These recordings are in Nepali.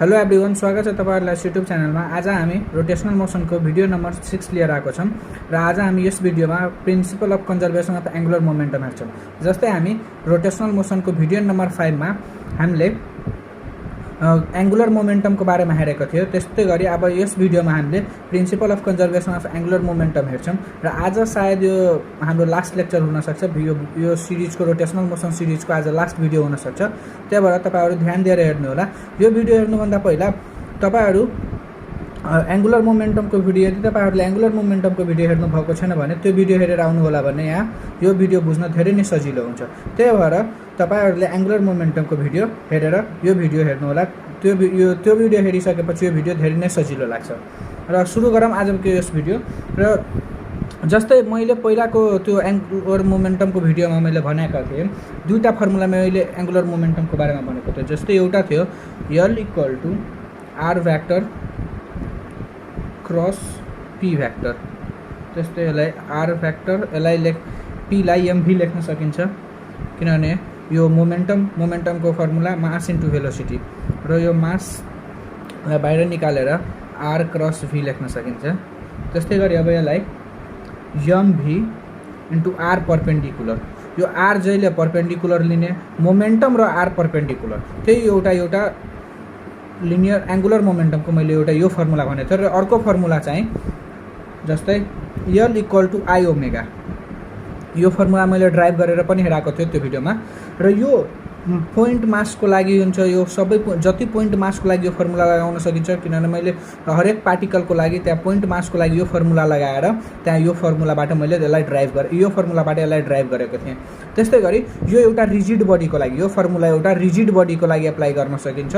हेलो एभ्रिवन, स्वागत छ तपाईहरुलाई युट्युब च्यानलमा। आज हामी रोटेशनल मोसनको भिडियो नम्बर 6 लिएर आएको छौं र आज हामी यस भिडियोमा principal of conservation of angular momentum हेर्छौं। जस्तै हामी रोटेशनल मोसनको भिडियो नम्बर 5 मा हामीले एंगुलर मोमेन्टमको बारेमा हेरेको थियो। त्यस्तै गरी अब यस भिडियोमा हामीले principal of conservation of angular momentum हेर्छौं र आज सायद यो हाम्रो लास्ट लेक्चर हुन सक्छ। यो सिरिजको रोटेशनल मोसन सिरिजको आज लास्ट भिडियो हुन सक्छ। त्यही भएर तपाईहरु ध्यान दिएर हेर्नु होला। यो भिडियो हेर्नुभन्दा पहिला तपाईहरु एंगुलर मोमेन्टमको भिडियो, यदि तपाईहरुले एंगुलर मोमेन्टमको भिडियो हेर्नु भएको छैन भने त्यो भिडियो हेरेर आउनु होला भने यहाँ यो भिडियो बुझ्न धेरै नै सजिलो हुन्छ। त्यही भएर तपाईहरुले एंगुलर मोमेन्टमको भिडियो हेरेर यो भिडियो हेर्नु होला। त्यो भिडियो हेरिसकेपछि यो भिडियो धेरै नै सजिलो लाग्छ। र सुरु गरौँ आजको यस भिडियो। र जस्तै मैले पहिलाको त्यो एंगुलर मोमेन्टमको भिडियोमा मैले भनेको थिएँ, दुईटा फर्मुला मैले एंगुलर मोमेन्टमको बारेमा भनेको थिएँ। जस्तै एउटा थियो L = R vector cross P vector. त्यस्तै यसलाई R भ्याक्टर, यसलाई P लाई mv लेख्न सकिन्छ किनभने यो मोमेन्टमको फर्मुला मास इन्टु भेलोसिटी र यो मासलाई बाहिर निकालेर R क्रस V लेख्न सकिन्छ। त्यस्तै गरी अब यसलाई mv इन्टु R पर्पेन्डिकुलर, यो R जहिले पर्पेन्डिकुलर लिने मोमेन्टम र R पर्पेन्डिकुलर, त्यही एउटा लिनियर एंगुलर मोमेन्टमको मैले एउटा यो फर्मुला भनेको थिएँ। र अर्को फर्मुला चाहिँ जस्तै L = I ओमेगा, यो फर्मुला मैले ड्राइभ गरेर पनि हेराएको थिएँ त्यो भिडियोमा। र यो पोइन्ट मासको लागि हुन्छ, यो सबै जति पोइन्ट मासको लागि यो फर्मुला लगाउन सकिन्छ किनभने मैले हरेक पार्टिकलको लागि त्यहाँ पोइन्ट मासको लागि यो फर्मुला लगाएर त्यहाँ यो फर्मुलाबाट मैले यसलाई ड्राइभ गरेँ, यो फर्मुलाबाट यसलाई ड्राइभ गरेको थिएँ। त्यस्तै गरी यो एउटा रिजिड बडीको लागि यो फर्मुला एउटा रिजिड बडीको लागि एप्लाई गर्न सकिन्छ।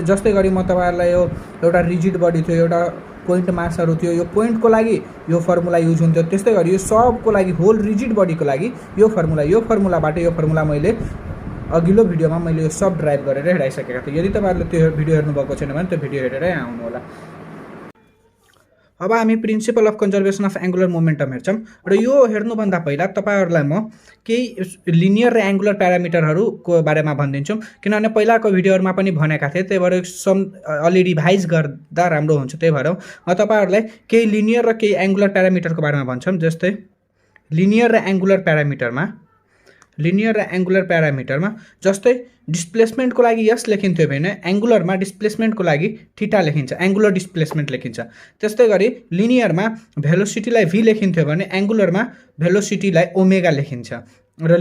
जस्तै गरी म तपाईहरुलाई यो एउटा रिजिड बडी थियो, एउटा पोइन्ट मासहरु थियो, यो पोइन्टको लागि यो फर्मुला युज हुन्थ्यो। त्यस्तै गरी यो सबको लागि होल रिजिड बडीको लागि यो फर्मुलाबाट यो फर्मुला मैले अघिल्लो भिडियोमा मैले यो सब ड्राइभ गरेर हेराइसकेका थिएँ। यदि तपाईहरुले त्यो भिडियो हेर्नु भएको छैन भने त्यो भिडियो हेरेरै आउनु होला। अब हामी principal of conservation of angular momentum हेर्छौं र यो हेर्नुभन्दा पहिला तपाईहरुलाई म केही लिनियर र एंगुलर प्यारामिटरहरुको बारेमा भनिदिन्छु किनभने पहिलाको भिडियोहरुमा पनि भनेका थिए। त्यही भएर अलि रिभाइज गर्दा राम्रो हुन्छ। त्यही भएर म तपाईहरुलाई केही लिनियर र केही एंगुलर प्यारामिटरको बारेमा भन्छौं। जस्तै लिनियर र एंगुलर प्यारामिटरमा जस्तै डिस्प्लेसमेन्टको लागि यस लेखिन्थ्यो भने एंगुलरमा डिस्प्लेसमेन्टको लागि थीटा लेखिन्छ, एंगुलर डिस्प्लेसमेन्ट लेखिन्छ। त्यस्तै गरी लिनियरमा भेलोसिटीलाई v लेखिन्थ्यो भने एंगुलरमा भेलोसिटीलाई ओमेगा लेखिन्छ। र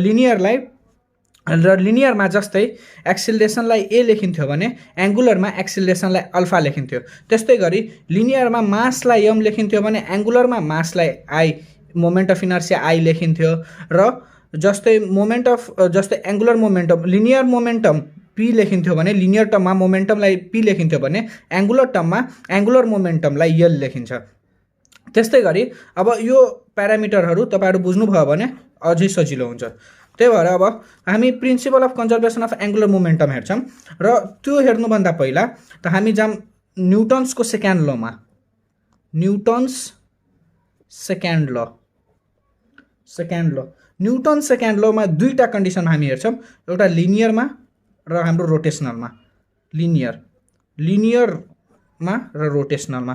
लिनियरमा जस्तै एक्सिलरेसनलाई a लेखिन्थ्यो भने एंगुलरमा एक्सिलरेसनलाई अल्फा लेखिन्थ्यो। त्यस्तै गरी लिनियरमा मासलाई m लेखिन्थ्यो भने एंगुलरमा मासलाई i, moment of inertia i लेखिन्थ्यो। र जस्तै angular momentum linear momentum p लेखिन्थ्यो भने लिनियर टर्ममा मोमेन्टमलाई p लेखिन्थ्यो भने एंगुलर टर्ममा एंगुलर मोमेन्टमलाई l लेखिन्छ। त्यस्तै गरी अब यो प्यारामिटरहरु तपाईहरु बुझ्नुभयो भने अझै सजिलो हुन्छ। त्यही भएर अब हामी principal of conservation of angular momentum हेर्छौं र त्यो हेर्नुभन्दा पहिला त हामी जाम न्यूटन्सको सेकेन्ड लमा। न्यूटन्स सेकेन्ड लमा दुईटा कन्डिसनमा हामी हेर्छौं, एउटा लिनियरमा र हाम्रो रोटेशनलमा। लिनियरमा र रोटेशनल।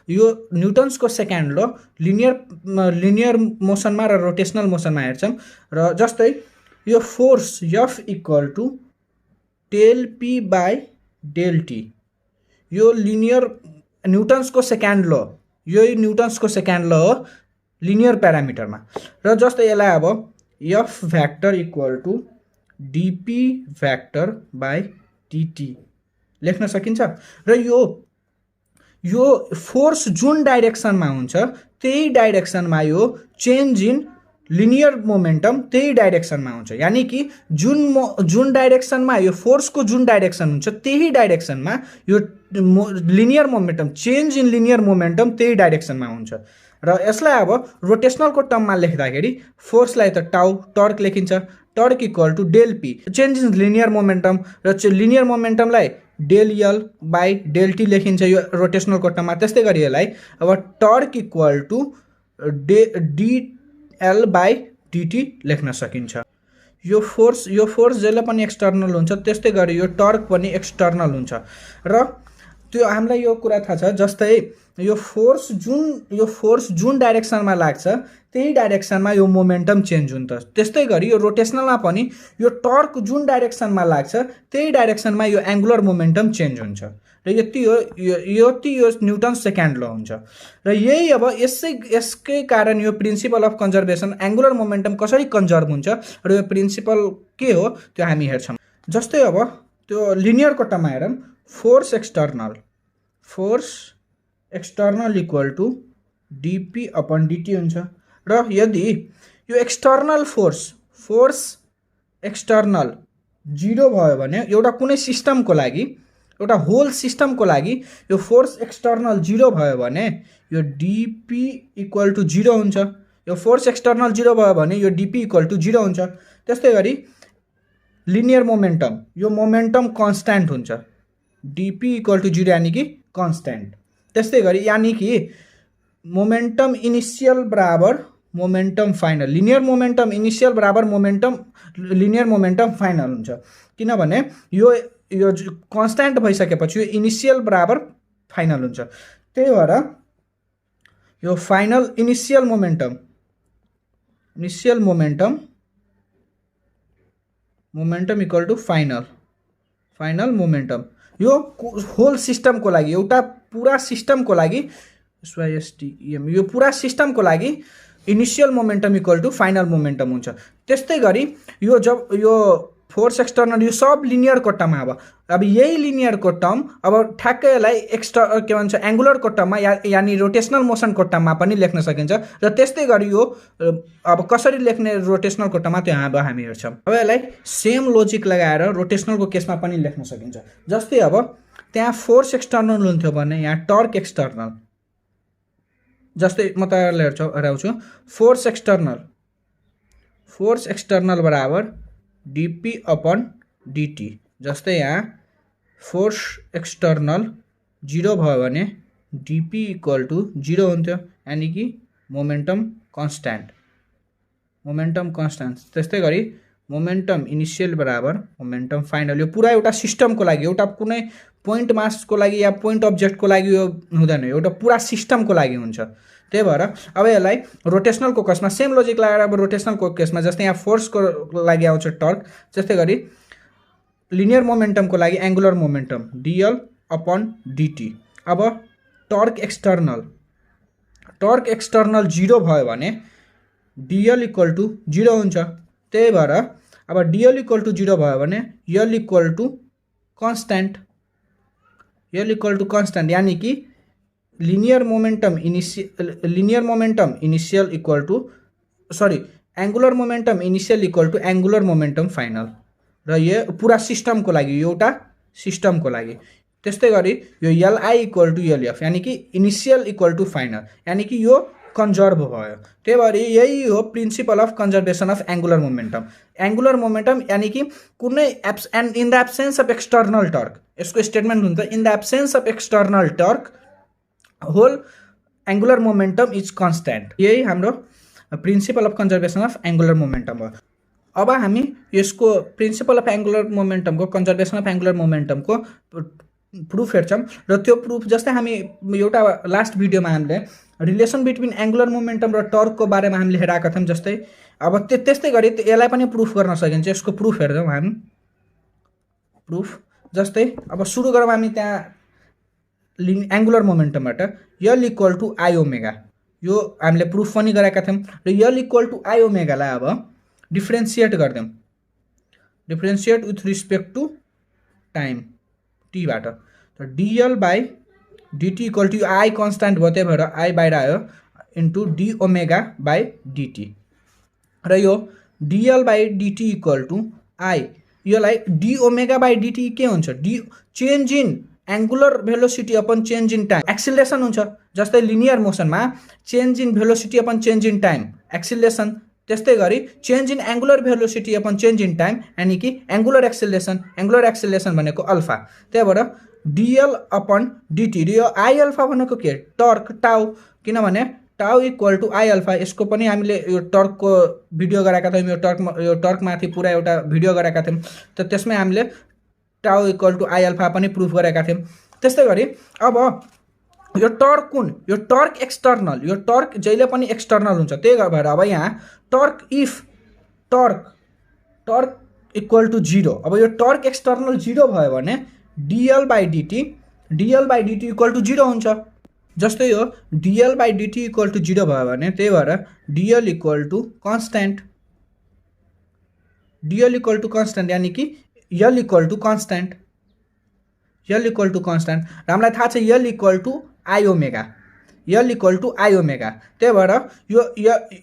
यो न्यूटन्सको सेकेन्ड ल लिनियर मोसनमा र रोटेशनल मोसनमा हेर्छौं। र जस्तै यो force F = del P/del T, यो न्यूटन्सको सेकेन्ड ल, यो न्यूटन्सको सेकेन्ड ल हो लिनियर प्यारामिटरमा। र जस्तै यसलाई अब F भ्याक्टर = dP भ्याक्टर/dt लेख्न सकिन्छ। र यो फोर्स जुन डाइरेक्सनमा हुन्छ त्यही डाइरेक्सनमा यो चेन्ज इन लिनियर मोमेन्टम त्यही डाइरेक्सनमा हुन्छ। यानी कि जुन डाइरेक्सनमा यो फोर्सको जुन डाइरेक्सन हुन्छ त्यही डाइरेक्सनमा यो linear momentum change in linear momentum त्यही डाइरेक्सनमा हुन्छ। र यसलाई अब रोटेशनलको टर्ममा लेख्दाखेरि फोर्सलाई त टर्क लेखिन्छ, torque = del P change in linear momentum, र लिनियर मोमेन्टमलाई del L/del T लेखिन्छ यो रोटेशनलको टर्ममा। त्यस्तै गरी यसलाई अब टर्क = dL/dt लेख्न सकिन्छ। यो फोर्स जहिले पनि एक्सटर्नल हुन्छ, त्यस्तै गरी यो टर्क पनि एक्सटर्नल हुन्छ। र त्यो हामीलाई यो कुरा थाहा छ, जस्तै यो फोर्स जुन डाइरेक्सनमा लाग्छ त्यही डाइरेक्सनमा यो मोमेन्टम चेन्ज हुन्छ। त्यस्तै गरी यो रोटेसनलमा पनि यो टर्क जुन डाइरेक्सनमा लाग्छ त्यही डाइरेक्सनमा यो एङ्गुलर मोमेन्टम चेन्ज हुन्छ। र यति हो यो न्युटन सेकेन्ड ल हुन्छ। र यही अब यसकै कारण यो principal of conservation angular momentum कसरी कन्जर्भ हुन्छ र यो प्रिन्सिपल के हो त्यो हामी हेर्छौँ। जस्तै अब त्यो लिनियर कोट्टामा हेरौँ, force external equal to dp upon dt हुन्छ। र यदि यो एक्सटर्नल फोर्स एक्सटर्नल 0 भयो भने एउटा कुनै सिस्टमको लागि, एउटा होल सिस्टमको लागि यो फोर्स एक्सटर्नल 0 भयो भने यो dp इक्वल टु 0 हुन्छ। यो फोर्स एक्सटर्नल 0 भयो भने यो dp इक्वल टु 0 हुन्छ। त्यस्तै गरी लिनियर मोमेन्टम, यो मोमेन्टम कन्स्ट्यान्ट हुन्छ, dp इक्वल टु 0 यानी कि कन्स्ट्यान्ट। त्यस्तै गरी यानी कि मोमेन्टम इनिसियल बराबर momentum final, linear momentum initial बराबर लिनियर मोमेन्टम फाइनल हुन्छ। किनभने यो कन्स्ट्यान्ट भइसकेपछि यो इनिसियल बराबर फाइनल हुन्छ। त्यही भएर यो final initial momentum equal to final momentum. यो होल सिस्टमको लागि, एउटा पुरा सिस्टमको लागि यो पुरा सिस्टमको लागि initial momentum equal to final momentum हुन्छ। त्यस्तै गरी यो जब यो फोर्स एक्सटर्नल यो सब लिनियरको टर्म अब यही लिनियरको टर्म अब ठ्याक्कै यसलाई के भन्छ एङ्गुलरको टर्ममा यानी रोटेसनल मोसनको टर्ममा पनि लेख्न सकिन्छ। र त्यस्तै गरी यो अब कसरी लेख्ने रोटेसनलको टर्ममा त्यो अब हामी हेर्छौँ। अब यसलाई सेम लोजिक लगाएर रोटेसनलको केसमा पनि लेख्न सकिन्छ। जस्तै अब त्यहाँ फोर्स एक्सटर्नल हुन्थ्यो भने यहाँ टर्क एक्सटर्नल, जस्तै म तपाईँहरूलाई हराउँछु, फोर्स एक्सटर्नल बराबर dp अपन dt। जस्तै यहाँ फोर्स एक्सटर्नल 0 भयो भने dp इक्वल टु 0 हुन्थ्यो, यानी कि मोमेन्टम कन्स्ट्यान्ट। त्यस्तै गरी मोमेन्टम इनिसियल बराबर मोमेन्टम फाइनल। यो पुरा एउटा सिस्टमको लागि, एउटा कुनै पोइन्ट मासको लागि या पोइन्ट अब्जेक्टको लागि यो हुँदैन, एउटा पुरा सिस्टमको लागि हुन्छ। त्यही भएर अब यसलाई रोटेसनलको केसमा सेम लोजिक लगाएर अब रोटेसनलको केसमा जस्तै यहाँ फोर्सको लागि आउँछ टर्क, त्यस्तै गरी लिनियर मोमेन्टमको लागि angular momentum dl upon dt। अब टर्क एक्सटर्नल 0 भयो भने dl इक्वल टु 0 हुन्छ। त्यही भएर अब dl इक्वल टु 0 भयो भने l इक्वल टु कन्स्ट्यान्ट, यानी कि angular momentum initial equal to angular momentum final. र यो पुरा सिस्टमको लागि, यो एउटा सिस्टमको लागि। त्यस्तै गरी यो li इक्वल टु lf, यानी कि इनिसियल इक्वल टु फाइनल, यानी कि यो कन्जर्भ भयो। त्यही भएर यही हो principle of conservation of angular momentum यानी कि कुनै in the absence of external torque, यसको स्टेटमेन्ट हुन्छ in the absence of external torque whole angular momentum is constant. यही हाम्रो principle of conservation of angular momentum हो। अब हामी यसको प्रिन्सिपल अफ एङ्गुलर मोमेन्टमको कन्जर्भेसन अफ एङ्गुलर मोमेन्टमको प्रुफ हेर्छौँ। र त्यो प्रुफ जस्तै हामी एउटा लास्ट भिडियोमा हामीले रिलेसन बिट्विन एङ्गुलर मोमेन्टम र टर्कको बारेमा हामीले हेरेका थियौँ। जस्तै अब त्यस्तै गरी यसलाई पनि प्रुफ गर्न सकिन्छ। यसको प्रुफ हेर्छौँ हामी। प्रुफ जस्तै अब सुरु गरौँ हामी त्यहाँ एङ्गुलर मोमेन्टमबाट l equal to i omega, यो हामीले प्रुफ पनि गरेका थियौँ। र l इक्वल टु i ओमेगालाई अब डिफ्रेन्सिएट गरिदिउँ, differentiate with respect to time टीबाट। त dl by dt equal to i constant भयो, त्यही भएर i बाहिर आयो into d omega by dt। र यो dl by dt equal to i, योलाई d ओमेगा बाई dt के हुन्छ, change in angular velocity upon change in time acceleration हुन्छ। जस्तै लिनियर मोसनमा change in velocity upon change in time acceleration, त्यस्तै गरी change in angular velocity upon change in time यानी कि एङ्गुलर एक्सिलेसन भनेको अल्फा। त्यही भएर dl अपन dt, र यो i अल्फा भनेको के, टर्क टाउ, किनभने टाउ इक्वल टु आई अल्फा, यसको पनि हामीले यो टर्कको भिडियो गराएका थियौँ, यो टर्कमाथि पुरा एउटा भिडियो गराएका थियौँ। त त्यसमै हामीले टाउ इक्वल टु आई अल्फा पनि प्रुफ गरेका थियौँ। त्यस्तै गरी अब यो टर्क कुन, यो टर्क एक्सटर्नल, यो टर्क जहिले पनि एक्सटर्नल हुन्छ। त्यही भएर अब यहाँ torque if torque equal to 0, अब यो टर्क एक्सटर्नल 0 भयो भने dL by dt equal to 0 हुन्छ। जस्तै यो dL by dt equal to 0 भयो भने त्यही भएर डिएल इक्वल टु कन्स्ट्यान्ट, यानि कि यल इक्वल टु कन्स्ट्यान्ट, र हामीलाई थाहा छ L equal to I omega, त्यही भएर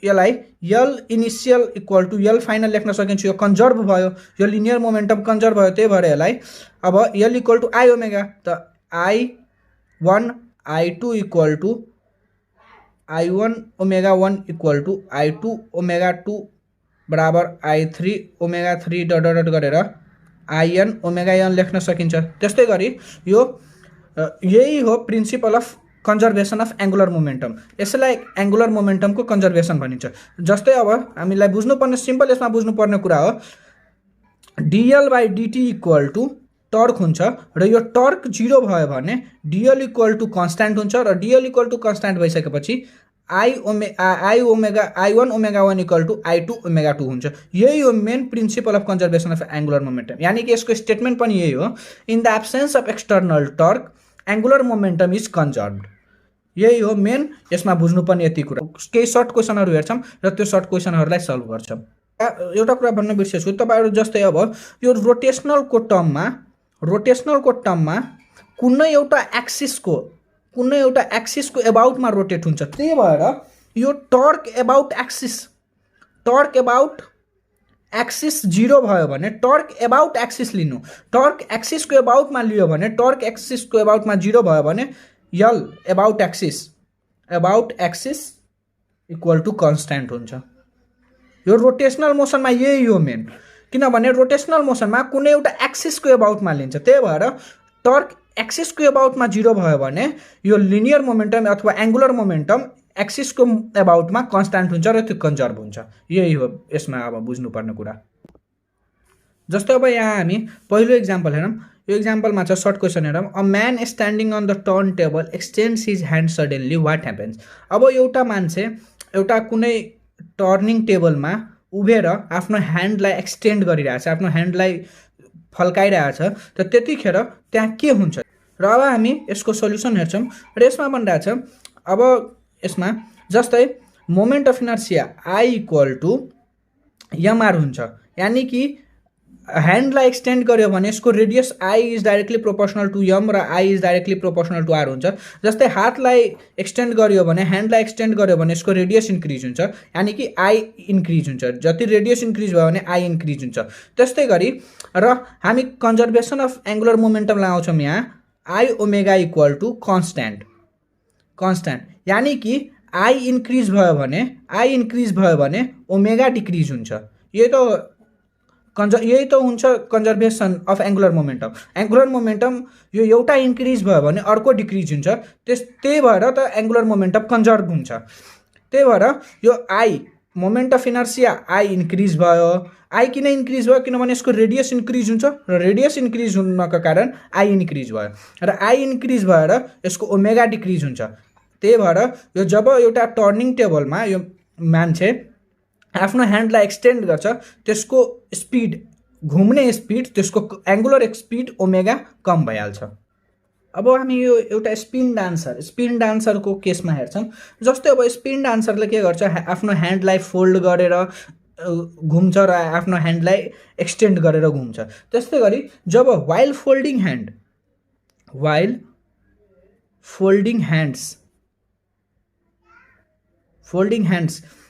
यसलाई L initial equal to L final लेख्न सकिन्छ। यो कन्जर्भ भयो, यो लिनियर मोमेन्टम कन्जर्भ भयो, त्यही भएर यसलाई अब L equal to I omega, त I1 I2 equal to I1 omega 1 equal to I2 omega 2 बराबर I3 ओमेगा 3 डट डट गरेर IN ओमेगा n लेख्न सकिन्छ। त्यस्तै गरी यो यही हो principle of conservation of angular momentum, यसलाई एङ्गुलर मोमेन्टमको कन्जर्भेसन भनिन्छ। जस्तै अब हामीलाई बुझ्नुपर्ने सिम्पल यसमा बुझ्नुपर्ने कुरा हो dL by dt equal to torque हुन्छ, र यो टर्क 0 भयो भने डिएल इक्वल टु कन्स्ट्यान्ट हुन्छ, र डिएल इक्वल टु कन्स्ट्यान्ट भइसकेपछि I1 omega 1 equal to I2 omega 2 हुन्छ। यही हो main principle of conservation of angular momentum, यानि कि यसको स्टेटमेन्ट पनि यही हो, in the absence of external torque angular momentum is conserved. यही हो मेन यसमा बुझ्नुपर्ने यति कुरा। केही सर्ट क्वेसनहरू हेर्छौँ र त्यो सर्ट क्वेसनहरूलाई सल्भ गर्छौँ। एउटा कुरा भन्न बिर्सेछु, तपाईँहरू जस्तै अब यो रोटेसनलको टर्ममा कुनै एउटा एक्सिसको एबाउटमा रोटेट हुन्छ। त्यही भएर यो टर्क एबाउट एक्सिस 0 भयो भने टर्क एबाउट एक्सिस लिनु, टर्क एक्सिसको एबाउटमा लियो भने टर्क एक्सिसको एबाउटमा 0 भयो भने L about axis equal to constant हुन्छ। यो रोटेसनल मोसनमा यही हो मेन, किनभने रोटेसनल मोसनमा कुनै एउटा एक्सिसको एबाउटमा लिन्छ। त्यही भएर टर्क एक्सिसको एबाउटमा 0 भयो भने यो लिनियर मोमेन्टम अथवा एङ्गुलर मोमेन्टम एक्सिसको एबाउटमा कन्स्ट्यान्ट हुन्छ र त्यो कन्जर्भ हुन्छ। यही हो यसमा अब बुझ्नुपर्ने कुरा। जस्तै अब यहाँ हामी पहिलो इक्जाम्पल हेरौँ। यो इक्जाम्पलमा छ सर्ट क्वेसन हेरौँ। A man standing on the turntable extends his hand suddenly what happens. अब एउटा मान्छे एउटा कुनै टर्निङ टेबलमा उभिएर आफ्नो ह्यान्डलाई एक्सटेन्ड गरिरहेछ, आफ्नो ह्यान्डलाई फल्काइरहेछ, त त्यतिखेर त्यहाँ के हुन्छ। र अब हामी यसको सल्युसन हेर्छौँ र यसमा भनिरहेछ अब यसमा जस्तै moment of inertia I equal to MR हुन्छ, यानि कि ह्यान्डलाई एक्सटेन्ड गर्यो भने यसको radius I is directly proportional to M र I is directly proportional to R हुन्छ। जस्तै हातलाई एक्सटेन्ड गर्यो भने ह्यान्डलाई एक्सटेन्ड गर्यो भने यसको रेडियस इन्क्रिज हुन्छ, यानि कि आई इन्क्रिज हुन्छ। जति रेडियस इन्क्रिज भयो भने आई इन्क्रिज हुन्छ। त्यस्तै गरी र हामी कन्जर्भेसन अफ एङ्गुलर मोमेन्टम लगाउँछौँ यहाँ I omega equal to constant, यानि कि आई इन्क्रिज भयो भने ओमेगा डिक्रिज हुन्छ। यही त हुन्छ conservation of angular momentum. Angular momentum यो एउटा इन्क्रिज भयो भने अर्को डिक्रिज हुन्छ, त्यही भएर त एङ्गुलर मोमेन्टम कन्जर्भ हुन्छ। त्यही भएर यो I moment of inertia I increase भयो। आई किन इन्क्रिज भयो? किनभने यसको रेडियस इन्क्रिज हुन्छ र रेडियस इन्क्रिज हुनको कारण आई इन्क्रिज भयो, र आई इन्क्रिज भएर यसको ओमेगा डिक्रिज हुन्छ। त्यही भएर यो जब एउटा टर्निङ टेबलमा यो मान्छे आफ्नो ह्यान्डलाई एक्सटेन्ड गर्छ त्यसको स्पिड, घुम्ने स्पिड, त्यसको एङ्गुलर स्पिड ओमेगा कम भइहाल्छ। अब हामी यो एउटा स्पिन डान्सरको केसमा हेर्छौँ। जस्तै अब स्पिन डान्सरले के गर्छ, आफ्नो ह्यान्डलाई फोल्ड गरेर घुम्छ र आफ्नो ह्यान्डलाई एक्सटेन्ड गरेर घुम्छ। त्यस्तै गरी जब वाइल फोल्डिङ ह्यान्ड्स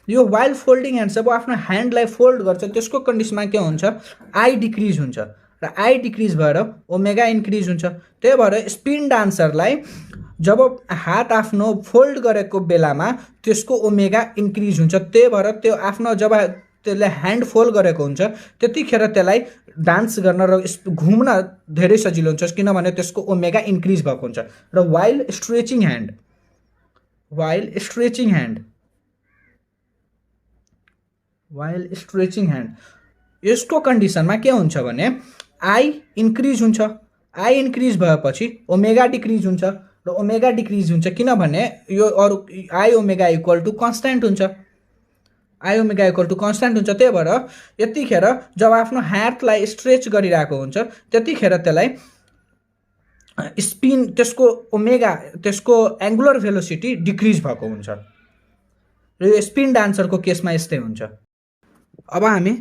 यो वाइल फोल्डिङ ह्यान्ड्स जब आफ्नो ह्यान्डलाई फोल्ड गर्छ त्यसको कन्डिसनमा के हुन्छ, आई डिक्रिज हुन्छ र आई डिक्रिज भएर ओमेगा इन्क्रिज हुन्छ। त्यही भएर स्पिन डान्सरलाई जब हात आफ्नो फोल्ड गरेको बेलामा त्यसको ओमेगा इन्क्रिज हुन्छ। त्यही भएर त्यो आफ्नो जब त्यसले ह्यान्ड फोल्ड गरेको हुन्छ त्यतिखेर त्यसलाई डान्स गर्न र घुम्न धेरै सजिलो हुन्छ, किनभने त्यसको ओमेगा इन्क्रिज भएको हुन्छ। र while while stretching hand, while stretching hand, यसको कन्डिसनमा के हुन्छ भने आई इन्क्रिज हुन्छ, आई इन्क्रिज भएपछि ओमेगा डिक्रिज हुन्छ र ओमेगा डिक्रिज हुन्छ किनभने यो अरु I omega equal to constant हुन्छ, I omega equal to constant हुन्छ। त्यही भएर यतिखेर जब आफ्नो हातलाई स्ट्रेच गरिरहेको हुन्छ त्यतिखेर त्यसलाई स्पिन, त्यसको ओमेगा, त्यसको एङ्गुलर भेलोसिटी डिक्रिज भएको हुन्छ र यो स्पिन डान्सरको केसमा यस्तै हुन्छ। अब हामी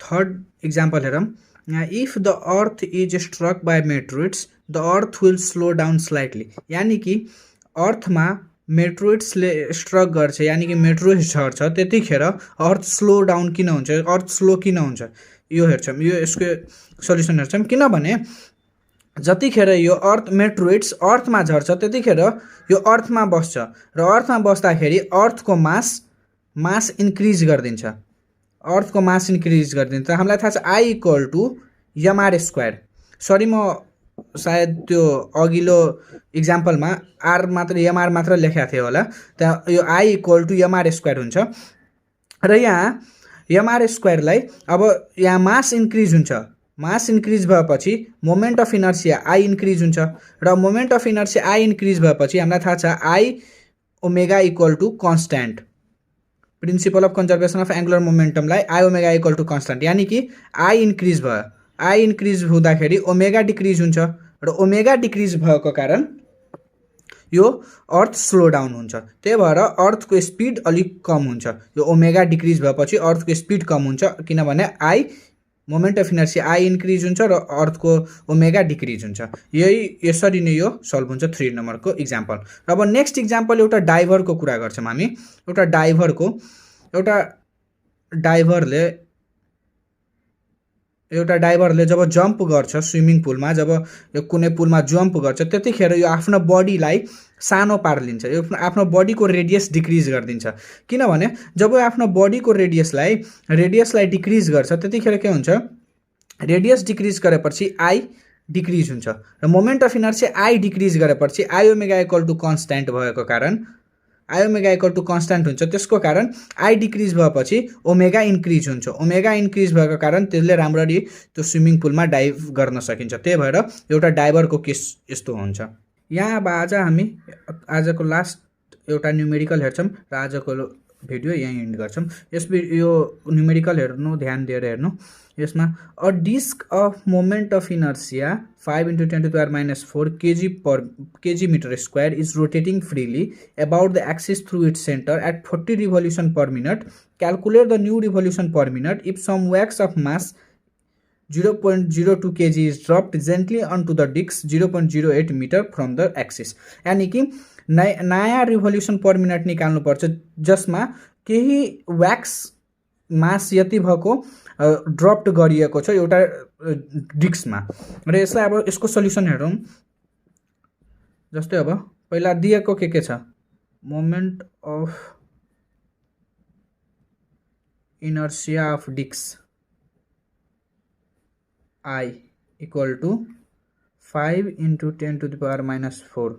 थर्ड इक्जाम्पल हेरौँ। If the earth is struck by meteoroids the earth will slow down slightly, यानि कि अर्थमा मेट्रोइड्सले स्ट्रक गर्छ, यानि कि मेट्रोइड्स झर्छ, त्यतिखेर अर्थ स्लो डाउन किन हुन्छ, अर्थ स्लो किन हुन्छ, यो हेर्छौँ, यो यसको सल्युसन हेर्छौँ। किनभने जतिखेर यो अर्थ मेट्रोइड्स अर्थमा झर्छ त्यतिखेर यो अर्थमा बस्छ र अर्थमा बस्दाखेरि अर्थको मास इन्क्रिज गरिदिन्छ, अर्थको मास इन्क्रिज गरिदिन्छ। हामीलाई थाहा छ I equal to MR square, sorry म सायद त्यो अघिल्लो इक्जाम्पलमा आर मात्र एमआर मात्र लेखेको थियो होला, त्यहाँ यो I equal to MR square हुन्छ र यहाँ एमआर स्क्वायरलाई अब यहाँ मास इन्क्रिज हुन्छ, मास इन्क्रिज भएपछि moment of inertia I increase हुन्छ र moment of inertia I increase भएपछि हामीलाई थाहा छ I omega equal to constant, principle of conservation of angular मोमेन्टमलाई I omega equal to constant, यानि कि आई इन्क्रिज भयो, आई इन्क्रिज हुँदाखेरि ओमेगा डिक्रिज हुन्छ र ओमेगा डिक्रिज भएको कारण यो अर्थ स्लो डाउन हुन्छ। त्यही भएर अर्थको स्पिड अलिक कम हुन्छ, यो ओमेगा डिक्रिज भएपछि अर्थको स्पिड कम हुन्छ किनभने I moment of inertia I increase हुन्छ र अर्थको ओमेगा डिक्रिज हुन्छ। यसरी नै यो सल्भ हुन्छ 3 नम्बरको इक्जाम्पल। र अब नेक्स्ट इक्जाम्पल एउटा डाइभरको कुरा गर्छौँ हामी। एउटा डाइभरले जब जम्प गर्छ स्विमिङ पुलमा, जब यो कुनै पुलमा जम्प गर्छ त्यतिखेर यो आफ्नो बडीलाई सानो पारिदिन्छ, यो आफ्नो बडीको रेडियस डिक्रिज गरिदिन्छ। किनभने जब यो आफ्नो बडीको रेडियसलाई डिक्रिज गर्छ त्यतिखेर के हुन्छ, रेडियस डिक्रिज गरेपछि आई डिक्रिज हुन्छ र moment of inertia I decrease गरेपछि I omega equal to constant भएको कारण I omega equal to constant हुन्छ, त्यसको कारण आई डिक्रिज भएपछि ओमेगा इन्क्रिज हुन्छ, ओमेगा इन्क्रिज भएको कारण त्यसले राम्ररी त्यो स्विमिङ पुलमा डाइभ गर्न सकिन्छ। त्यही भएर एउटा डाइभरको केस यस्तो हुन्छ। यहाँ अब हामी आजको लास्ट एउटा न्युमेरिकल हेर्छौँ र आजको भिडियो यहीँ एन्ड गर्छौँ। यो न्युमेरिकल हेर्नु, ध्यान दिएर हेर्नु। यसमा a disc of moment of inertia 5 × 10⁻⁴ kg meter square is rotating freely about the axis through its center at 40 revolution per minute. Calculate the new revolution per minute if some wax of mass 0.02 kg is dropped gently onto the disc 0.08 meter from the axis. यानी कि नयाँ रिभोल्युसन पर मिनट निकाल्नुपर्छ जसमा केही व्याक्स मास यति भएको ड्रप्ड गरिएको छ एउटा डिस्कमा र यसलाई अब यसको सल्युसन हेरौँ। जस्तै अब पहिला दिएको के छ, moment of inertia of disc I equal to 5 × 10⁻⁴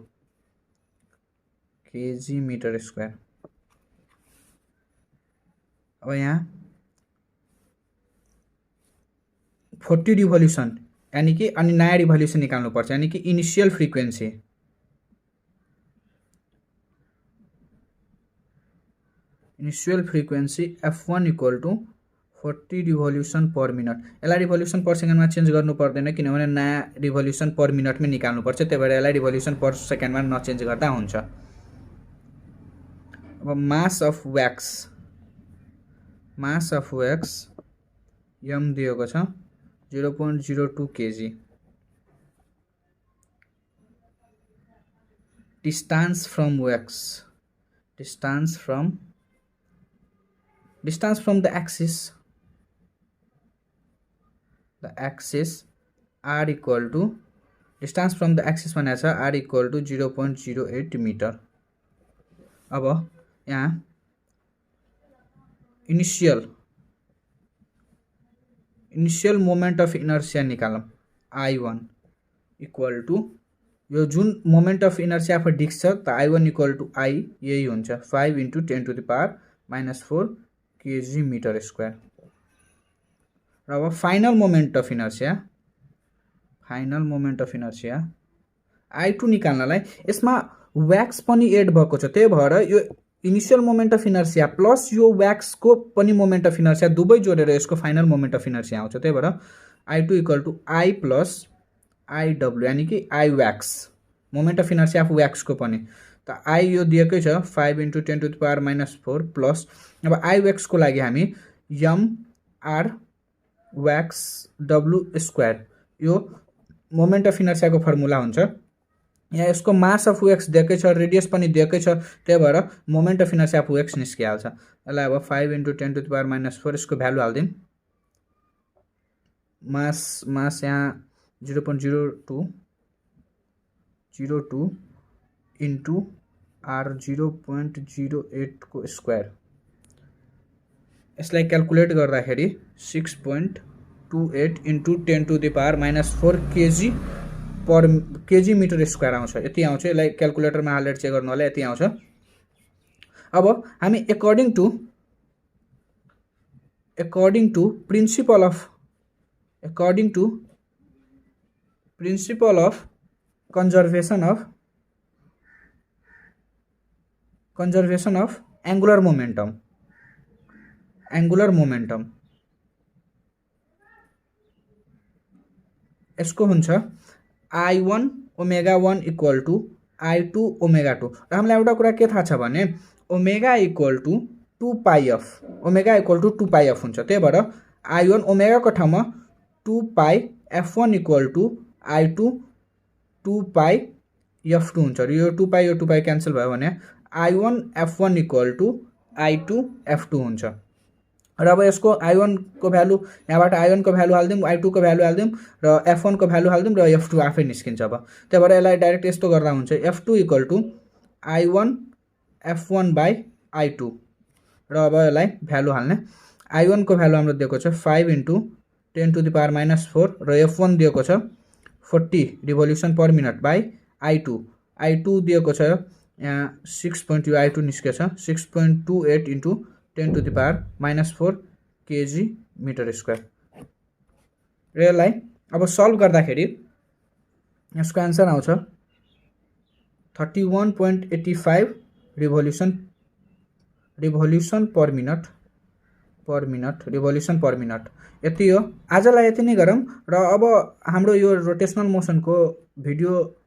kg meter square। अब यहाँ 40 रिभोल्युसन यानी कि अनि नयाँ रिभोल्युसन निकाल्नुपर्छ, यानी कि initial frequency f1 equal to 40 revolution per minute. यसलाई रिभोल्युसन पर सेकेन्डमा चेन्ज गर्नु पर्दैन किनभने नयाँ रिभोल्युसन पर मिनटमै निकाल्नुपर्छ, त्यही भएर यसलाई रिभोल्युसन पर सेकेन्डमा नचेन्ज गर्दा हुन्छ। अब मास अफ व्याक्स यम दिएको छ 0.02 kg। distance from the axis r equal to distance from the axis भनेको छ r equal to 0.08 meter। अब यहाँ इनिशियल मोमेन्ट अफ इनर्सिया निकालौँ I1 इक्वल टु यो जुन moment of inertia of disc छ त I1 इक्वल टु I यही हुन्छ 5 × 10⁻⁻4 kg मिटर स्क्वायर। र अब final moment of inertia I2 निकाल्नलाई यसमा व्याक्स पनि एड भएको छ, त्यही भएर यो initial moment of inertia plus यो व्याक्सको पनि मोमेन्ट अफ इनर्सिया दुवै जोडेर यसको फाइनल मोमेन्ट अफ इनर्सिया आउँछ। त्यही भएर I2 equal to I plus IW यानी कि I wax, moment of inertia of व्याक्सको पनि त I यो दिएकै छ 5 × 10⁻⁻4 प्लस अब I व्याक्सको लागि हामी mr व्याक्स W स्क्वायर यो मोमेन्ट अफ इनर्सियाको फर्मुला हुन्छ। यहाँ यसको मास अफ व्याक्स दिएकै छ, रेडियस पनि दिएकै छ, त्यही भएर moment of inertia of wax निस्किहाल्छ। यसलाई अब 5 × 10⁻⁻4 यसको भ्यालु हाल्दिउँ। मास यहाँ 0.02 इन्टु r 0.08 को स्क्वायर। यसलाई क्याल्कुलेट गर्दाखेरि 6.28 इन्टु 10⁻⁻4 kg मिटर स्क्वायर आउँछ, यति आउँछ। यसलाई क्याल्कुलेटरमा हालेर चेक गर्नु होला, यति आउँछ। अब हामी according to principle of conservation of angular momentum यसको हुन्छ I1 ω1 इक्वल टु I2 ω2। र हामीलाई एउटा कुरा के थाहा छ भने ओमेगा इक्वल टु 2πf हुन्छ। त्यही भएर I1 ओमेगाको ठाउँमा 2πf1 equal to I2 2πf2 हुन्छ। र यो 2π क्यान्सल भयो भने I1 f1 equal to I2 f2 हुन्छ। र अब यसको I1 को भ्यालु यहाँबाट I1 को भ्यालु हाल्दिउँ, I2 को भ्यालु हाल्दिउँ र f1 को भ्यालु हाल्दिउँ र f2 आफै निस्किन्छ। अब त्यही भएर यसलाई डाइरेक्ट यस्तो गर्दा हुन्छ f2 equal to I1 f1 by I2। र अब यसलाई भ्यालु हाल्ने, I1 को भ्यालु हाम्रो दिएको छ 5 × 10⁻⁻4 र f1 दिएको छ 40 revolution per minute by I2 दिएको छ यहाँ 6. यो I2 निस्केछ 6.28 इन्टु 10⁻⁻4 kg मिटर स्क्वायर। र यसलाई अब सल्भ गर्दाखेरि यसको आन्सर आउँछ 31.85 रिभोल्युसन पर मिनट। यति हो, आजलाई यति नै गरौँ। र अब हाम्रो यो रोटेशनल मोसनको भिडियो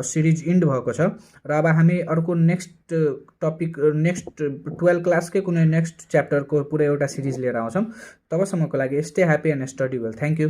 सिरिज इन्ड भएको छ र अब हामी अर्को नेक्स्ट 12 क्लासकै कुनै नेक्स्ट च्याप्टरको पुरै एउटा सिरिज लिएर आउँछौँ। तबसम्मको लागि stay happy and study well. Thank you.